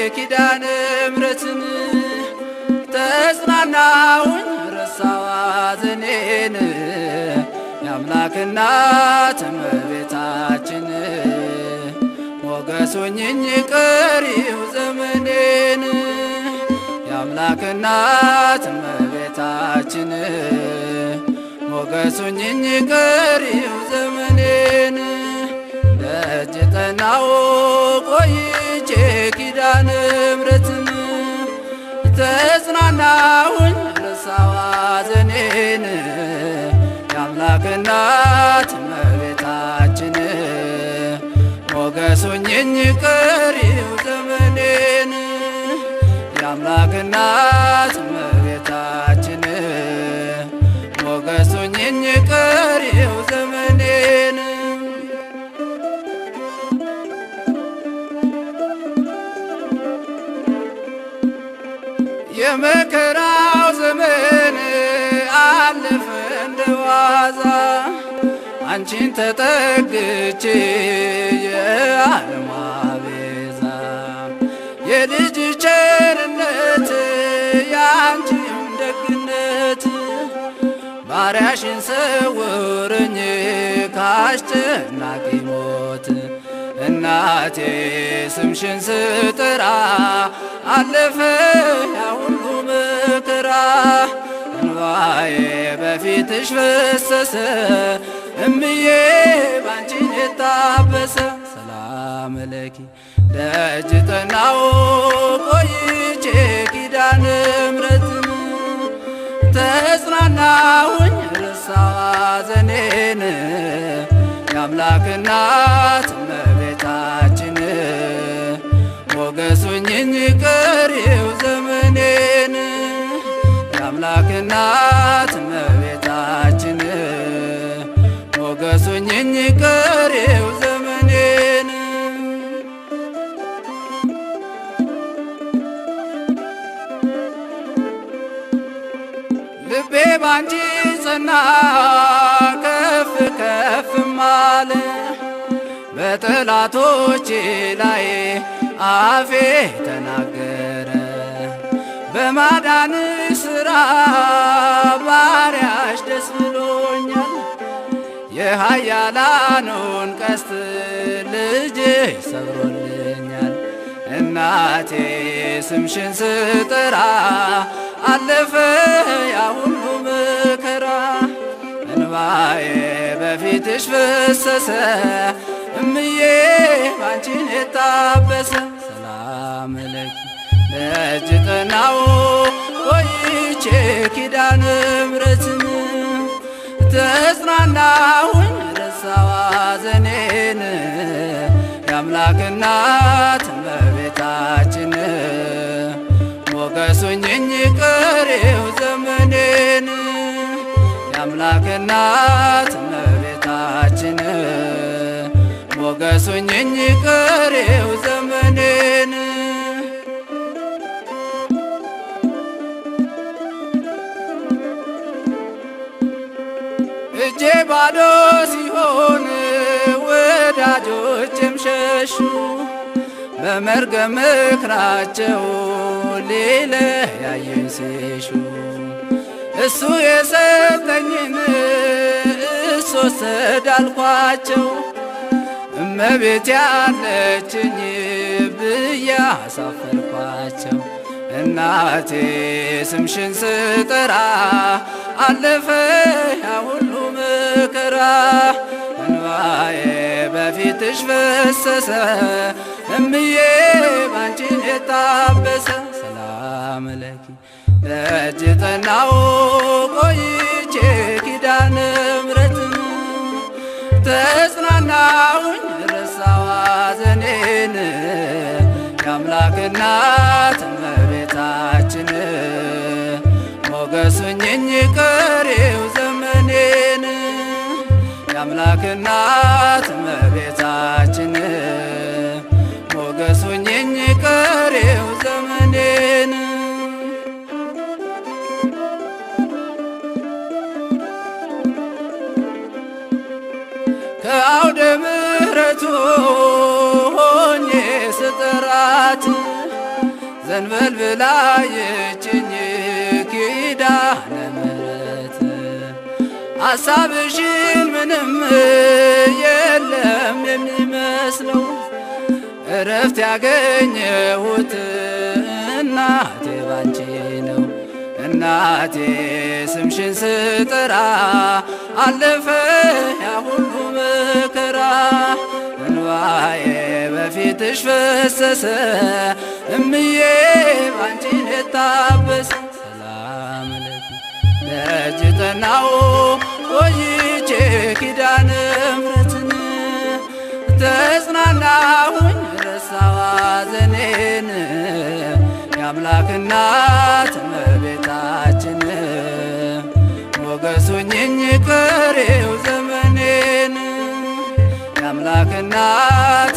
ኪዳነ ምሕረትን ተጽናናሁኝ ረሳሁ ሐዘኔን የአምላክ እናት እመቤታችን ሞገስ ሆኜኝ ቀሪው ዘመኔን የአምላክ እናት እመቤታችን ሞገስ ሆኜኝ ቀሪው ዘመኔን ደጅ ጠናሁ ቆይቼ ኪዳነ ምሕረትን ተጽናናሁኝ ረሳሁ ሐዘኔን የአምላክ እናት እመቤታችን ሞገስ ሆኜኝ ቀሪው ዘመኔን የአምላክ እናት እመቤታችን ሞገስ ሆኜኝ ቀሪው ዘመኔን የመከራው ዘመን አለፈ እንደዋዛ አንቺን ተጠግቼ የዓለም ቤዛ የልጅ ቸርነት የአንቺም ደግነት ባሪያሽን ሰውረኝ ካስጨናቂ ሞት እናቴ ስምሽን ስጠራ አለፈ ያ ሁሉ መከራ እንባዬ በፊትሽ ፈሰሰ እምዬ ባንቺን የታበሰ ሰላም ለኪ ደጅ ጠናሁ ቆይቼ ኪዳነ ምሕረትን ተጽናናሁኝ ረሳሁ ሐዘኔን የአምላክ እናት እመቤታችን ሞገስ ሆኜኝ ቀሪው ዘመኔን የአምላክ እናት እመቤታችን ሞገስ ሆኜኝ ቀሪው ዘመኔን ልቤ ባንቺ ጸና ከፍ ከፍም አለ በጠላቶቼ ላይ አፌ ተናገረ በማዳንሽ ሥራ ባሪያሽ ደስ ብሎኛል የኃያላኑን ቀስት ልጅሽ ሰብሮልኛል እናቴ ስምሽን ስጠራ አለፈ ያ ሁሉ መከራ እንባዬ በፊትሽ ፈሰሰ እምዬ ባንቺን የታበሰ ሰላም ለኪ ደጅ ጠናሁ ቆይቼ ኪዳነ ምሕረትን ተጽናናሁኝ ረሳሁ ሐዘኔን የአምላክ እናት እመቤታችን ሞገስ ሆኜኝ ቀሪው ዘመኔን የአምላክ እናት እመቤታችን ሞገስ ሆኜኝ ቀሪው ዘመኔን እጄ ባዶ ሲሆን ወዳጆቼም ሸሹ በመርገም ምክራቸው ሊለያዩኝ ሲሹ እሱ የሰጠኝን እሱ ወሰደ አልኳቸው እመቤት ያለችኝ ብዬ አሳፈርኳቸው እናቴ ስምሽን ስጠራ አለፈ ያ ሁሉ መከራ እንባዬ በፊትሽ ፈሰሰ እምዬ ባንቺን የታበሰ ሰላም ለኪ ደጅ ጠናሁ ቆይቼ ኪዳነ ምሕረትን ተጽናናሁኝ ረሳሁ ሐዘኔን የአምላክ እናት እመቤታችን ሞገስ ሆኜኝ ቀሪው ዘመኔን የአምላክ እናት እመቤታችን ሞገስ ሆኜኝ ቀሪው ዘመኔን ከአውደ ምሕረቱ ሆኜ ስጠራት ዘንበል ብላ የችኝ ኪዳነ ምሕረት ሐሳብሽን ምንም የለም የሚመስለው እረፍት ያገኘሁት እናቴ ባንቺ ነው። እናቴ ስምሽን ስጠራ አለፈ ያ ሁሉ መከራ እንባዬ በፊትሽ ፈሰሰ እምዬ ባንቺን የታበሰ ሰላም ለኪ ደጅ ጠናሁ ቆይቼ ኪዳነ ምሕረትን ተጽናናሁኝ ረሳሁ ሐዘኔን የአምላክ እናት እመቤታችን ሞገስ ሁኚኝ ቀሪው ዘመኔን የአምላክ እናት